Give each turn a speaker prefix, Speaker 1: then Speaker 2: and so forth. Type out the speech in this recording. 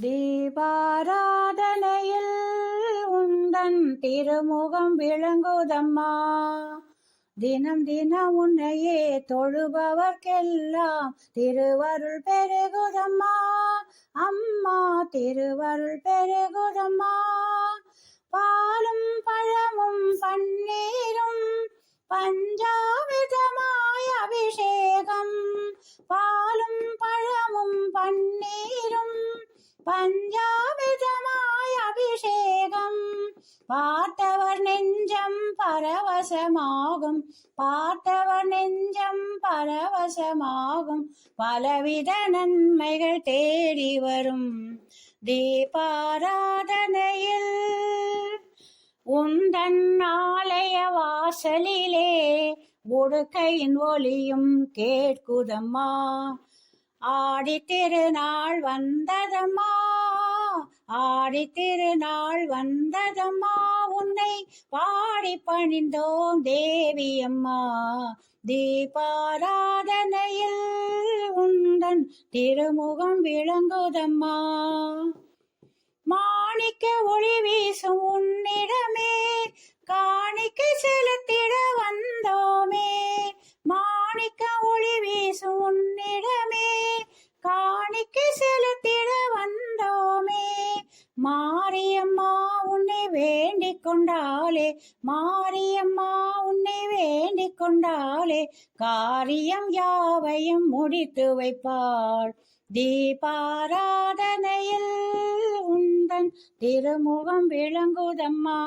Speaker 1: தீபாராதனையில் உந்தன் திருமுகம் விளங்குதம்மா. தினம் தினம் உன்னையே தொழுபவர்க்கெல்லாம் திருவருள் பெருகுதம்மா. அம்மா திருவருள் பெருகுதம்மா. பாலும் பழமும் பன்னீரும் பஞ்சாமிர்தமாய் அபிஷேகம். பாலும் பழமும் பன்னீரும் பஞ்சாமிர்தமாய் அபிஷேகம். பார்த்தவர் நெஞ்சம் பரவசமாகும். பார்த்தவர் நெஞ்சம் பரவசமாகும். பலவித நன்மைகள் தேடி வரும் தீபாராதனையில் உந்தன் ஆலய வாசலிலே உடுக்கையின் ஒலியும் கேட்குதம்மா. ஆடி திருநாள் வந்ததம்மா. ஆடி திருநாள் வந்ததம்மா. உன்னை பாடி பணிந்தோம் தேவியம்மா. தீபாராதனையில் உந்தன் திருமுகம் விளங்குதம்மா. மாணிக்க ஒளி வீசும் உன்னிடமே காணிக்கை செலுத்திட வந்தோமே. மாணிக்க ஒளி வீசும் உன்னிடமே காணிக்கை செலுத்திட வந்தோமே. மாரியம்மா உன்னை வேண்டிக் கொண்டாலே. மாரியம்மா உன்னை வேண்டிக் கொண்டாலே காரியம் யாவையும் முடித்து வைப்பாள். தீபாராதனையில் உந்தன் திருமுகம் விளங்குதம்மா.